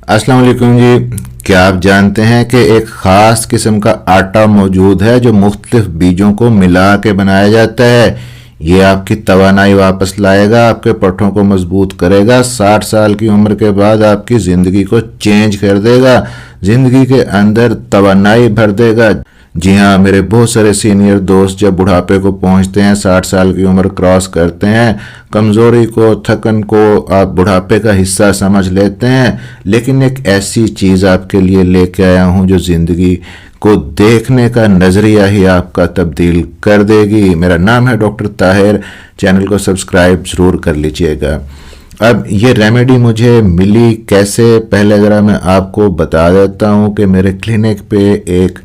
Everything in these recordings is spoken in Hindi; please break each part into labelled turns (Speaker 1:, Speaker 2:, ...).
Speaker 1: अस्सलाम वालेकुम जी। क्या आप जानते हैं कि एक ख़ास किस्म का आटा मौजूद है जो मुख्तलिफ बीजों को मिला के बनाया जाता है। ये आपकी तवानाई वापस लाएगा, आपके पट्टों को मजबूत करेगा, 60 साल की उम्र के बाद आपकी ज़िंदगी को चेंज कर देगा, ज़िंदगी के अंदर तवानाई भर देगा। जी हाँ, मेरे बहुत सारे सीनियर दोस्त जब बुढ़ापे को पहुंचते हैं, 60 साल की उम्र क्रॉस करते हैं, कमज़ोरी को, थकन को आप बुढ़ापे का हिस्सा समझ लेते हैं, लेकिन एक ऐसी चीज़ आपके लिए लेके आया हूं जो ज़िंदगी को देखने का नज़रिया ही आपका तब्दील कर देगी। मेरा नाम है डॉक्टर ताहिर। चैनल को सब्सक्राइब ज़रूर कर लीजिएगा। अब ये रेमेडी मुझे मिली कैसे, पहले ज़रा मैं आपको बता देता हूँ कि मेरे क्लिनिक पे एक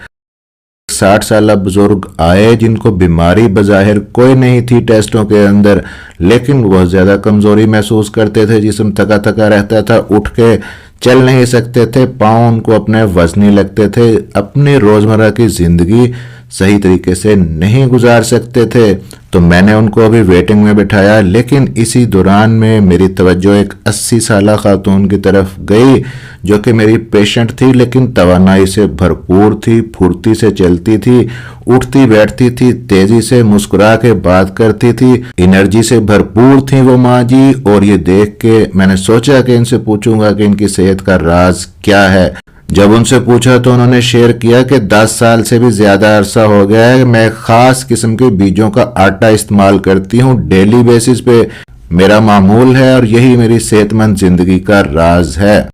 Speaker 1: 60 साल बुजुर्ग आए जिनको बीमारी बज़ाहिर कोई नहीं थी टेस्टों के अंदर, लेकिन बहुत ज़्यादा कमज़ोरी महसूस करते थे, जिस्म थका थका रहता था, उठ के चल नहीं सकते थे, पाँव उनको अपने वजनी लगते थे, अपनी रोज़मर्रा की ज़िंदगी सही तरीके से नहीं गुजार सकते थे। तो मैंने उनको अभी वेटिंग में बिठाया, लेकिन इसी दौरान में मेरी तवज्जो एक 80 साला खातून की तरफ गई जो कि मेरी पेशेंट थी, लेकिन तवानाई से भरपूर थी, फुर्ती से चलती थी, उठती बैठती थी, तेजी से मुस्कुरा के बात करती थी, एनर्जी से भरपूर थी वो माँ जी। और ये देख के मैंने सोचा कि इनसे पूछूंगा कि इनकी सेहत का राज क्या है। जब उनसे पूछा तो उन्होंने शेयर किया कि 10 साल से भी ज़्यादा अरसा हो गया है मैं ख़ास किस्म के बीजों का आटा इस्तेमाल करती हूँ डेली बेसिस पे, मेरा मामूल है और यही मेरी सेहतमंद ज़िंदगी का राज है।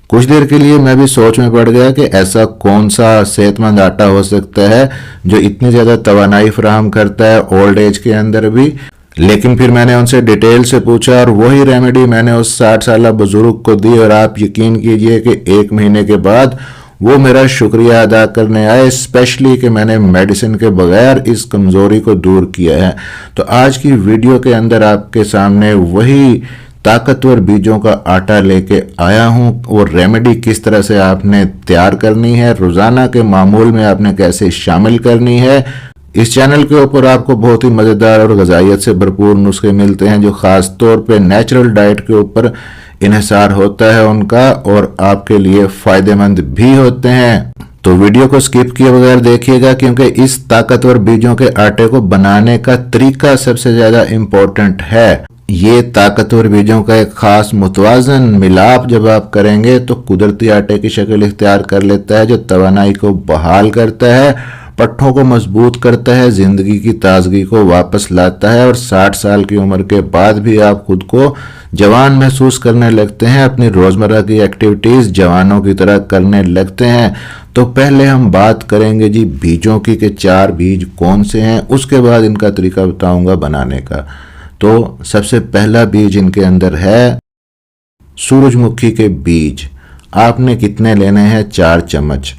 Speaker 1: कुछ देर के लिए मैं भी सोच में पड़ गया कि ऐसा कौन सा सेहतमंद आटा हो सकता है जो इतनी ज़्यादा तवानाई फराहम करता है ओल्ड एज के अंदर भी। लेकिन फिर मैंने उनसे डिटेल से पूछा और वही रेमेडी मैंने उस 60 साल बुजुर्ग को दी, और आप यकीन कीजिए कि 1 महीने के बाद वो मेरा शुक्रिया अदा करने आए, स्पेशली कि मैंने मेडिसिन के बगैर इस कमज़ोरी को दूर किया है। तो आज की वीडियो के अंदर आपके सामने वही ताकतवर बीजों का आटा लेके आया हूं, और रेमेडी किस तरह से आपने तैयार करनी है, रोज़ाना के मामूल में आपने कैसे शामिल करनी है। इस चैनल के ऊपर आपको बहुत ही मज़ेदार और ग़िज़ाइयत से भरपूर नुस्खे मिलते हैं जो ख़ास तौर पे नेचुरल डाइट के ऊपर इन्हिसार होता है उनका, और आपके लिए फ़ायदेमंद भी होते हैं। तो वीडियो को स्किप किए बगैर देखिएगा, क्योंकि इस ताकतवर बीजों के आटे को बनाने का तरीका सबसे ज़्यादा इम्पोर्टेंट है। ये ताकतवर बीजों का एक ख़ास मुतवाज़न मिलाप जब आप करेंगे तो कुदरती आटे की शक्ल इख्तियार कर लेता है, जो तवानाई को बहाल करता है, पट्टों को मजबूत करता है, ज़िंदगी की ताजगी को वापस लाता है, और 60 साल की उम्र के बाद भी आप खुद को जवान महसूस करने लगते हैं, अपनी रोज़मर्रा की एक्टिविटीज़ जवानों की तरह करने लगते हैं। तो पहले हम बात करेंगे जी बीजों की कि 4 बीज कौन से हैं, उसके बाद इनका तरीका बताऊंगा बनाने का। तो सबसे पहला बीज इनके अंदर है सूरजमुखी के बीज। आपने कितने लेने हैं? 4 चम्मच।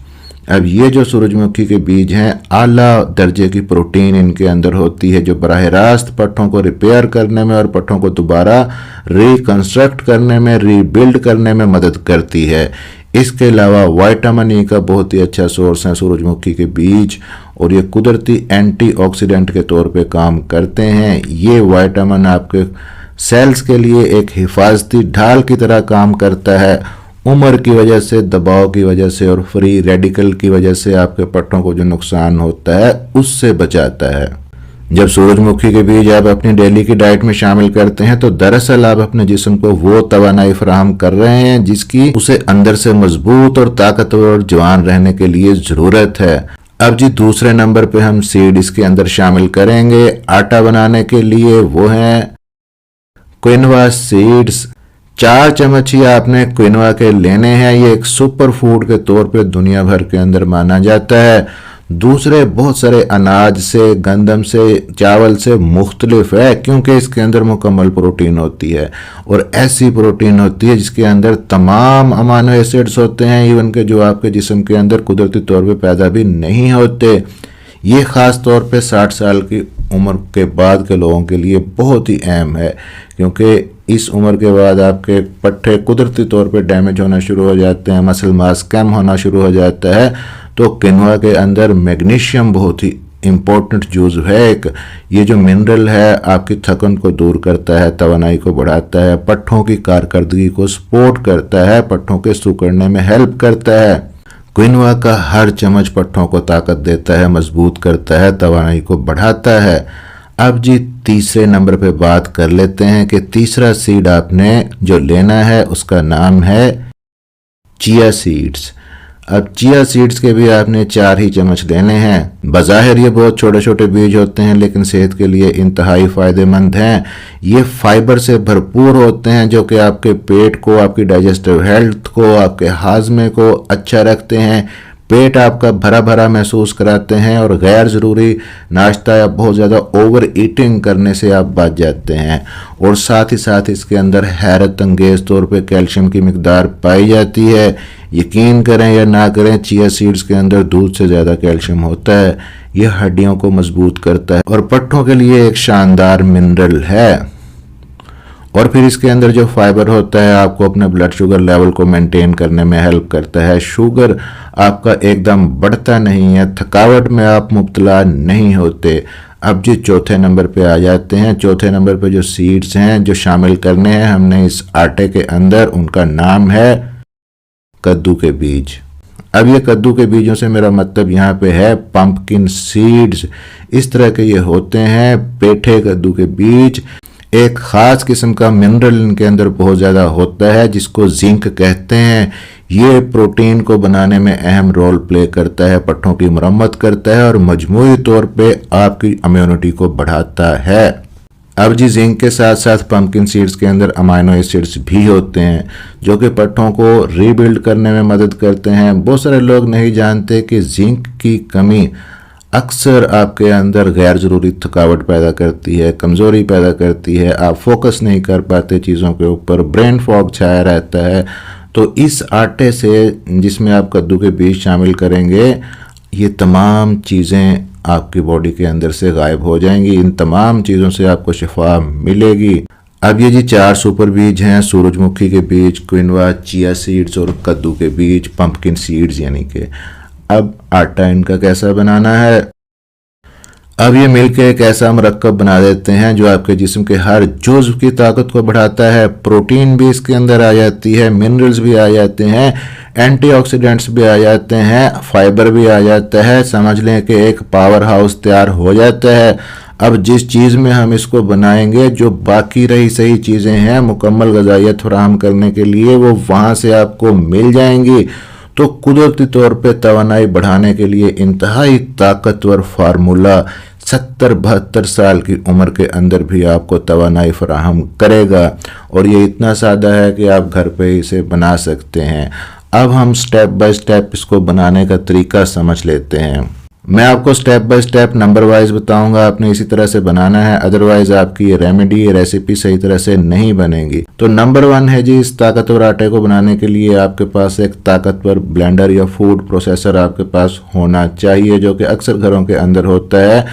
Speaker 1: अब ये जो सूरजमुखी के बीज हैं, आला दर्जे की प्रोटीन इनके अंदर होती है जो बराह रास्त पट्टों को रिपेयर करने में और पट्टों को दोबारा रिकंस्ट्रक्ट करने में, रीबिल्ड करने में मदद करती है। इसके अलावा विटामिन ई का बहुत ही अच्छा सोर्स है सूरजमुखी के बीज, और ये कुदरती एंटीऑक्सीडेंट के तौर पे काम करते हैं। ये विटामिन आपके सेल्स के लिए एक हिफाजती ढाल की तरह काम करता है। उम्र की वजह से, दबाव की वजह से और फ्री रेडिकल की वजह से आपके पट्टों को जो नुकसान होता है उससे बचाता है। जब सूरजमुखी के बीज आप अपनी डेली की डाइट में शामिल करते हैं तो दरअसल आप अपने जिस्म को वो तवानाई फराहम कर रहे हैं जिसकी उसे अंदर से मजबूत और ताकतवर और जवान रहने के लिए ज़रूरत है। अब जी दूसरे नंबर पे हम सीड इसके अंदर शामिल करेंगे आटा बनाने के लिए, वो है क्विनोआ सीड्स। 4 चम्मच ही आपने क्विनोआ के लेने हैं। ये एक सुपर फूड के तौर पे दुनिया भर के अंदर माना जाता है, दूसरे बहुत सारे अनाज से, गंदम से, चावल से मुख्तलिफ है, क्योंकि इसके अंदर मुकम्मल प्रोटीन होती है, और ऐसी प्रोटीन होती है जिसके अंदर तमाम अमानो एसिड्स होते हैं, इवन के जो आपके जिस्म के अंदर कुदरती तौर पे पैदा भी नहीं होते। ये ख़ास तौर पे 60 साल की उम्र के बाद के लोगों के लिए बहुत ही अहम है, क्योंकि इस उम्र के बाद आपके पट्टे कुदरती तौर पे डैमेज होना शुरू हो जाते हैं, मसल मास कम होना शुरू हो जाता है। तो क्विनोआ के अंदर मैग्नीशियम बहुत ही इम्पोर्टेंट जूस है एक। ये जो मिनरल है आपकी थकन को दूर करता है, तवानाई को बढ़ाता है, पट्ठों की कारकर्दगी को सपोर्ट करता है, पट्ठों के सिकुड़ने में हेल्प करता है। क्विनोआ का हर चम्मच पट्ठों को ताकत देता है, मजबूत करता है, तवानाई को बढ़ाता है। अब जी तीसरे नंबर पे बात कर लेते हैं कि तीसरा सीड आपने जो लेना है उसका नाम है चिया सीड्स। अब चिया सीड्स के भी आपने 4 ही चम्मच लेने हैं। बज़ाहिर ये बहुत छोटे छोटे बीज होते हैं लेकिन सेहत के लिए इंतहाई फ़ायदेमंद हैं। ये फाइबर से भरपूर होते हैं जो कि आपके पेट को, आपकी डाइजेस्टिव हेल्थ को, आपके हाजमे को अच्छा रखते हैं। पेट आपका भरा भरा महसूस कराते हैं और गैर ज़रूरी नाश्ता या बहुत ज़्यादा ओवर ईटिंग करने से आप बच जाते हैं। और साथ ही साथ इसके अंदर हैरत अंगेज़ तौर पे कैल्शियम की मिकदार पाई जाती है। यकीन करें या ना करें, चिया सीड्स के अंदर दूध से ज़्यादा कैल्शियम होता है। यह हड्डियों को मजबूत करता है और पट्ठों के लिए एक शानदार मिनरल है। और फिर इसके अंदर जो फाइबर होता है आपको अपने ब्लड शुगर लेवल को मेंटेन करने में हेल्प करता है। शुगर आपका एकदम बढ़ता नहीं है, थकावट में आप मुब्तला नहीं होते। अब जी चौथे नंबर पे आ जाते हैं। चौथे नंबर पे जो सीड्स हैं जो शामिल करने हैं हमने इस आटे के अंदर, उनका नाम है कद्दू के बीज। अब ये कद्दू के बीजों से मेरा मतलब यहाँ पे है पंपकिन सीड्स। इस तरह के ये होते हैं पेठे कद्दू के बीज। एक ख़ास किस्म का मिनरल इनके अंदर बहुत ज़्यादा होता है जिसको जिंक कहते हैं। ये प्रोटीन को बनाने में अहम रोल प्ले करता है, पट्ठों की मरम्मत करता है और मजमूई तौर पे आपकी इम्यूनिटी को बढ़ाता है। अब जी जिंक के साथ साथ पंपकिन सीड्स के अंदर अमाइनो एसिड्स भी होते हैं जो कि पट्ठों को रीबिल्ड करने में मदद करते हैं। बहुत सारे लोग नहीं जानते कि जिंक की कमी अक्सर आपके अंदर गैर ज़रूरी थकावट पैदा करती है, कमज़ोरी पैदा करती है, आप फोकस नहीं कर पाते चीज़ों के ऊपर, ब्रेन फॉग छाया रहता है। तो इस आटे से जिसमें आप कद्दू के बीज शामिल करेंगे ये तमाम चीज़ें आपकी बॉडी के अंदर से गायब हो जाएंगी। इन तमाम चीज़ों से आपको शिफा मिलेगी। अब ये जी 4 सुपर बीज हैं, सूरजमुखी के बीज, क्विनोआ, चिया सीड्स और कद्दू के बीज, पंपकिन सीड्स यानी कि। अब आटा इनका कैसा बनाना है। अब ये मिलकर एक ऐसा मरक्कब बना देते हैं जो आपके जिस्म के हर जुज़्व की ताकत को बढ़ाता है। प्रोटीन भी इसके अंदर आ जाती है, मिनरल्स भी आ जाते हैं, एंटीऑक्सीडेंट्स भी आ जाते हैं, फाइबर भी आ जाता है। समझ लें कि एक पावर हाउस तैयार हो जाता है। अब जिस चीज़ में हम इसको बनाएंगे, जो बाकी रही सही चीज़ें हैं मुकम्मल ग़िज़ाइयत फराहम करने के लिए, वो वहाँ से आपको मिल जाएंगी। तो कुदरती तौर पे तवानाई बढ़ाने के लिए इंतहाई ताकतवर फार्मूला 70-72 साल की उम्र के अंदर भी आपको तवानाई फराहम करेगा। और ये इतना सादा है कि आप घर पे इसे बना सकते हैं। अब हम स्टेप बाय स्टेप इसको बनाने का तरीका समझ लेते हैं। मैं आपको step by step number wise बताऊंगा, आपने इसी तरह से बनाना है, अदरवाइज आपकी ये रेमेडी, ये रेसिपी सही तरह से नहीं बनेगी। तो नंबर 1 है जी, इस ताकतवर आटे को बनाने के लिए आपके पास एक ताकतवर ब्लेंडर या फूड प्रोसेसर आपके पास होना चाहिए, जो कि अक्सर घरों के अंदर होता है।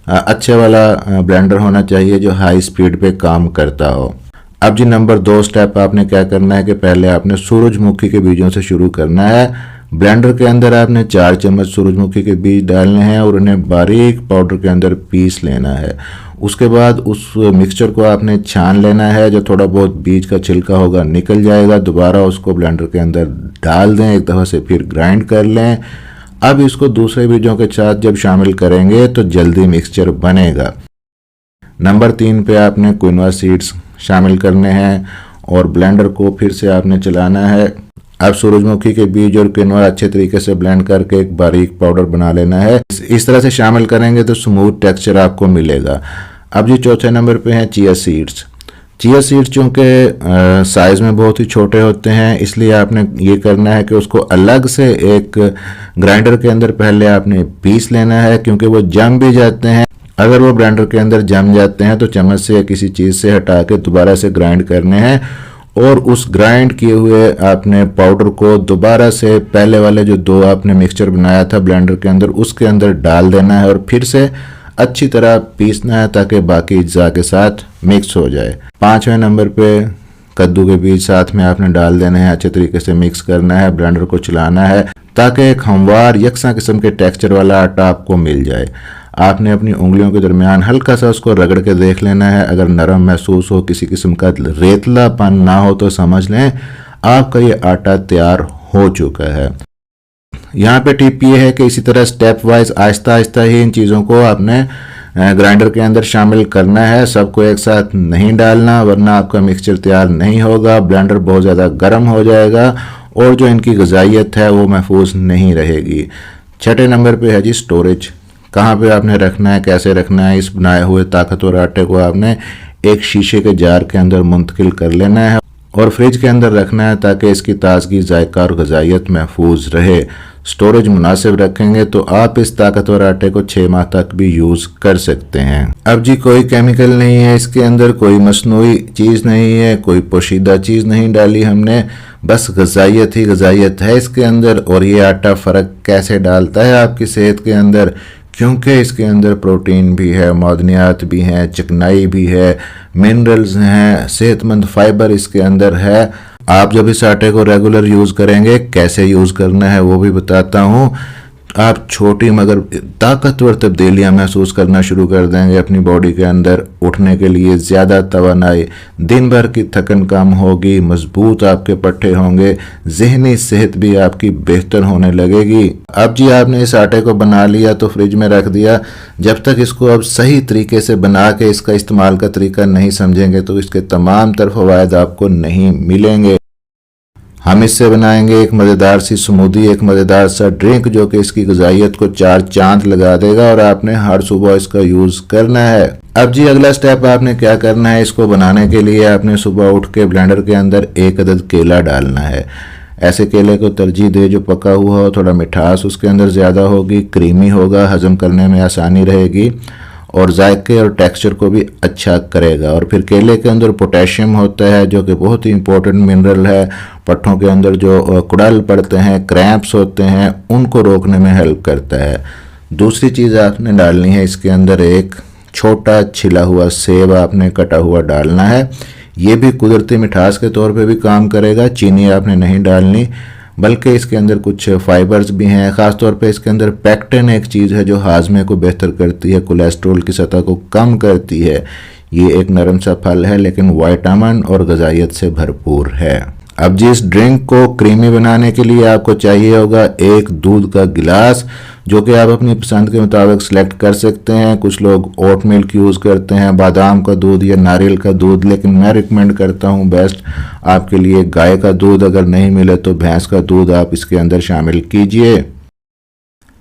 Speaker 1: अच्छे वाला ब्लेंडर होना चाहिए जो हाई स्पीड पे काम करता हो। अब जी नंबर 2 स्टेप आपने क्या करना है कि पहले आपने सूरजमुखी के बीजों से शुरू करना है। ब्लेंडर के अंदर आपने 4 चम्मच सूरजमुखी के बीज डालने हैं और उन्हें बारीक पाउडर के अंदर पीस लेना है। उसके बाद उस मिक्सचर को आपने छान लेना है, जो थोड़ा बहुत बीज का छिलका होगा निकल जाएगा। दोबारा उसको ब्लेंडर के अंदर डाल दें, एक दफ़ा से फिर ग्राइंड कर लें। अब इसको दूसरे बीजों के साथ जब शामिल करेंगे तो जल्दी मिक्सचर बनेगा। नंबर 3 पे आपने क्विनोआ सीड्स शामिल करने हैं और ब्लेंडर को फिर से आपने चलाना है। अब सूरजमुखी के बीज और क्विनोआ अच्छे तरीके से ब्लेंड करके एक बारीक पाउडर बना लेना है। इस तरह से शामिल करेंगे तो स्मूथ टेक्सचर आपको मिलेगा। अब जी चौथे नंबर पे हैं चिया सीड्स। चिया सीड्स चूँकि साइज़ में बहुत ही छोटे होते हैं, इसलिए आपने ये करना है कि उसको अलग से एक ग्राइंडर के अंदर पहले आपने पीस लेना है, क्योंकि वो जम भी जाते हैं। अगर वो ब्लेंडर के अंदर जम जाते हैं तो चम्मच से या किसी चीज़ से हटा के दोबारा से ग्राइंड करने हैं और उस ग्राइंड किए हुए आपने पाउडर को दोबारा से पहले वाले जो 2 आपने मिक्सचर बनाया था ब्लेंडर के अंदर, उसके अंदर डाल देना है और फिर से अच्छी तरह पीसना है ताकि बाकी अज्जा के साथ मिक्स हो जाए। 5वें नंबर पे कद्दू के बीज साथ में आपने डाल देने हैं, अच्छे तरीके से मिक्स करना है, ब्लेंडर को चलाना है ताकि एक हमवार यकसा किस्म के टेक्सचर वाला आटा आपको मिल जाए। आपने अपनी उंगलियों के दरमियान हल्का सा उसको रगड़ के देख लेना है। अगर नरम महसूस हो, किसी किस्म का रेतलापन ना हो, तो समझ लें आपका ये आटा तैयार हो चुका है। यहाँ पे टिप ये है कि इसी तरह स्टेप वाइज आहिस्ता आहिस्ता ही इन चीज़ों को आपने ग्राइंडर के अंदर शामिल करना है। सबको एक साथ नहीं डालना, वरना आपका मिक्सचर तैयार नहीं होगा, ब्लेंडर बहुत ज़्यादा गर्म हो जाएगा और जो इनकी ग़िज़ाइयत है वो महफूज नहीं रहेगी। छठे नंबर पे है जी स्टोरेज। कहाँ पे आपने रखना है, कैसे रखना है। इस बनाए हुए ताकतवर आटे को आपने एक शीशे के जार के अंदर मुंतकिल कर लेना है और फ्रिज के अंदर रखना है ताकि इसकी ताजगी, जायका और ग़िज़ाइयत महफूज रहे। स्टोरेज मुनासिब रखेंगे तो आप इस ताकतवर आटे को 6 माह तक भी यूज़ कर सकते हैं। अब जी कोई केमिकल नहीं है इसके अंदर, कोई मसनूई चीज़ नहीं है, कोई पोशीदा चीज़ नहीं डाली हमने, बस ग़िज़ाइयत ही ग़िज़ाइयत है इसके अंदर। और ये आटा फ़र्क कैसे डालता है आपकी सेहत के अंदर, क्योंकि इसके अंदर प्रोटीन भी है, मादनियात भी हैं, चिकनाई भी है, मिनरल्स हैं, सेहतमंद फाइबर इसके अंदर है। आप जब इस आटे को रेगुलर यूज़ करेंगे, कैसे यूज़ करना है वो भी बताता हूँ, आप छोटी मगर ताकतवर तब्दीलियाँ महसूस करना शुरू कर देंगे अपनी बॉडी के अंदर। उठने के लिए ज़्यादा तवानाई, दिन भर की थकन कम होगी, मजबूत आपके पट्टे होंगे, जहनी सेहत भी आपकी बेहतर होने लगेगी। अब जी आपने इस आटे को बना लिया तो फ्रिज में रख दिया। जब तक इसको अब सही तरीके से बना के इसका इस्तेमाल का तरीका नहीं समझेंगे तो इसके तमाम तर फ़वाइद आपको नहीं मिलेंगे। हम इससे बनाएंगे एक मज़ेदार सी स्मूदी, एक मज़ेदार सा ड्रिंक जो कि इसकी ग़िज़ाइयत को 4 चांद लगा देगा और आपने हर सुबह इसका यूज़ करना है। अब जी अगला स्टेप आपने क्या करना है, इसको बनाने के लिए आपने सुबह उठ के ब्लेंडर के अंदर 1 अदद केला डालना है। ऐसे केले को तरजीह दे जो पका हुआ हो, थोड़ा मिठास उसके अंदर ज़्यादा होगी, क्रीमी होगा, हज़म करने में आसानी रहेगी और जायके और टेक्सचर को भी अच्छा करेगा। और फिर केले के अंदर पोटेशियम होता है जो कि बहुत ही इंपॉर्टेंट मिनरल है। पट्ठों के अंदर जो कुड़ल पड़ते हैं, क्रैम्प्स होते हैं, उनको रोकने में हेल्प करता है। दूसरी चीज़ आपने डालनी है इसके अंदर, एक छोटा छिला हुआ सेब आपने कटा हुआ डालना है। ये भी कुदरती मिठास के तौर पे भी काम करेगा। चीनी आपने नहीं डालनी, बल्कि इसके अंदर कुछ फाइबर्स भी हैं। ख़ास तौर पे इसके अंदर पेक्टिन एक चीज़ है जो हाजमे को बेहतर करती है, कोलेस्ट्रॉल की सतह को कम करती है। ये एक नरम सा फल है लेकिन विटामिन और ग़िज़ाइयत से भरपूर है। अब जी इस ड्रिंक को क्रीमी बनाने के लिए आपको चाहिए होगा एक दूध का गिलास, जो कि आप अपनी पसंद के मुताबिक सेलेक्ट कर सकते हैं। कुछ लोग ओट मिल्क यूज़ करते हैं, बादाम का दूध या नारियल का दूध, लेकिन मैं रिकमेंड करता हूँ बेस्ट आपके लिए गाय का दूध। अगर नहीं मिले तो भैंस का दूध आप इसके अंदर शामिल कीजिए।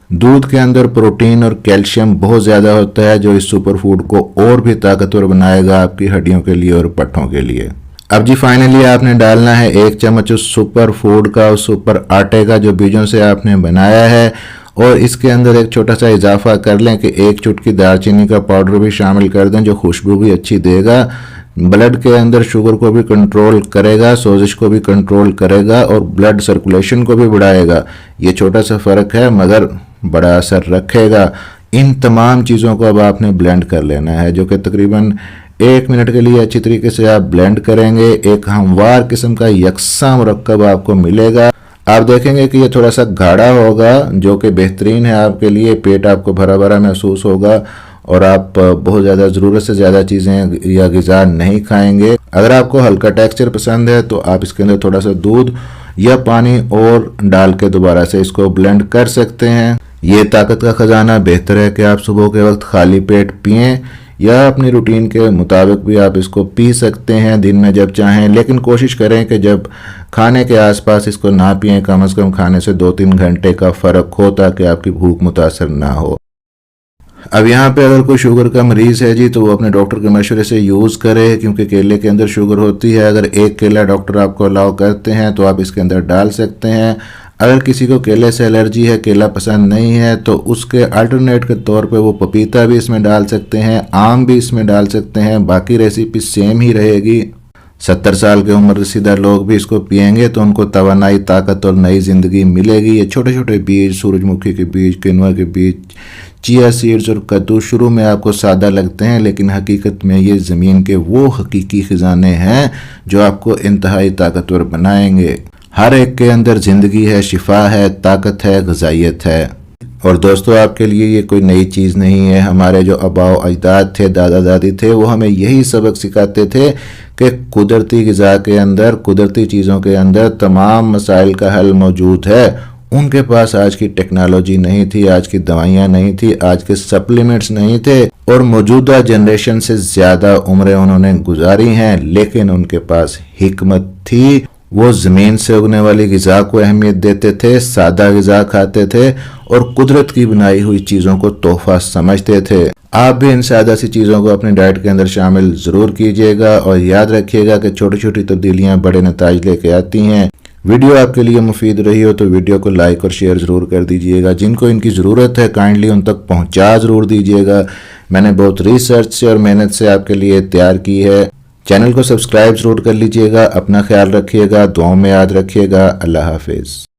Speaker 1: दूध के अंदर प्रोटीन और कैल्शियम बहुत ज़्यादा होता है जो इस सुपर फूड को और भी ताकतवर बनाएगा आपकी हड्डियों के लिए और पट्ठों के लिए। अब जी फाइनली आपने डालना है 1 चम्मच उस सुपर फूड का, उस सुपर आटे का जो बीजों से आपने बनाया है। और इसके अंदर एक छोटा सा इजाफा कर लें कि 1 चुटकी दालचीनी का पाउडर भी शामिल कर दें जो खुशबू भी अच्छी देगा। ब्लड के अंदर शुगर को भी कंट्रोल करेगा, सोजिश को भी कंट्रोल करेगा और ब्लड सर्कुलेशन को भी बढ़ाएगा। ये छोटा सा फ़र्क है मगर बड़ा असर रखेगा। इन तमाम चीज़ों को अब आपने ब्लेंड कर लेना है, जो कि तकरीबन 1 मिनट के लिए अच्छी तरीके से आप ब्लेंड करेंगे। एक हमवार किस्म का यकसा मुरक्कब आपको मिलेगा। आप देखेंगे कि ये थोड़ा सा गाढ़ा होगा जो कि बेहतरीन है आपके लिए। पेट आपको भरा भरा महसूस होगा और आप बहुत ज़्यादा ज़रूरत से ज़्यादा चीज़ें या ग़िज़ा नहीं खाएंगे। अगर आपको हल्का टेक्सचर पसंद है तो आप इसके अंदर थोड़ा सा दूध या पानी और डाल के दोबारा से इसको ब्लेंड कर सकते हैं। ये ताकत का ख़जाना बेहतर है कि आप सुबह के वक्त खाली पेट पिएं या अपनी रूटीन के मुताबिक भी आप इसको पी सकते हैं दिन में जब चाहें, लेकिन कोशिश करें कि जब खाने के आसपास इसको ना पिएं। कम से कम खाने से 2-3 घंटे का फ़र्क हो ताकि आपकी भूख मुतासर ना हो। अब यहाँ पे अगर कोई शुगर का मरीज़ है जी तो वो अपने डॉक्टर के मशवरे से यूज़ करे, क्योंकि केले के अंदर शुगर होती है। अगर 1 केला डॉक्टर आपको अलाउ करते हैं तो आप इसके अंदर डाल सकते हैं। अगर किसी को केले से एलर्जी है, केला पसंद नहीं है, तो उसके अल्टरनेट के तौर पे वो पपीता भी इसमें डाल सकते हैं, आम भी इसमें डाल सकते हैं। बाकी रेसिपी सेम ही रहेगी। 70 साल के उम्र रसीदा लोग भी इसको पिएंगे तो उनको तवानाई, ताकत और नई ज़िंदगी मिलेगी। ये छोटे छोटे बीज, सूरजमुखी के बीज, किनुआ के बीज, चिया सीड्स और कद्दू शुरू में आपको सादा लगते हैं, लेकिन हकीकत में ये ज़मीन के वो हकीकी ख़जाने हैं जो आपको इंतहाई ताकतवर बनाएंगे। हर एक के अंदर ज़िंदगी है, शिफा है, ताकत है, ग़िज़ाइयत है। और दोस्तों आपके लिए ये कोई नई चीज़ नहीं है। हमारे जो आबाओ अजदाद थे, दादा दादी थे, वो हमें यही सबक सिखाते थे कि कुदरती ग़िज़ा के अंदर, कुदरती चीज़ों के अंदर तमाम मसाइल का हल मौजूद है। उनके पास आज की टेक्नोलॉजी नहीं थी, आज की दवाइयाँ नहीं थी, आज के सप्लीमेंट्स नहीं थे और मौजूदा जनरेशन से ज़्यादा उम्रें उन्होंने गुजारी हैं, लेकिन उनके पास हिकमत थी। वो ज़मीन से उगने वाली ग़िज़ा को अहमियत देते थे, सादा ग़िज़ा खाते थे और कुदरत की बनाई हुई चीज़ों को तोहफा समझते थे। आप भी इन सादा सी चीज़ों को अपनी डाइट के अंदर शामिल ज़रूर कीजिएगा और याद रखिएगा कि छोटी छोटी तब्दीलियाँ बड़े नताइज लेके आती हैं। वीडियो आपके लिए मुफीद रही हो तो वीडियो को लाइक और शेयर ज़रूर कर दीजिएगा। जिनको इनकी ज़रूरत है काइंडली उन तक पहुँचा ज़रूर दीजिएगा। मैंने बहुत रिसर्च से और मेहनत से आपके लिए तैयार की है। चैनल को सब्सक्राइब ज़रूर कर लीजिएगा। अपना ख्याल रखिएगा, दुआओं में याद रखिएगा। अल्लाह हाफिज़।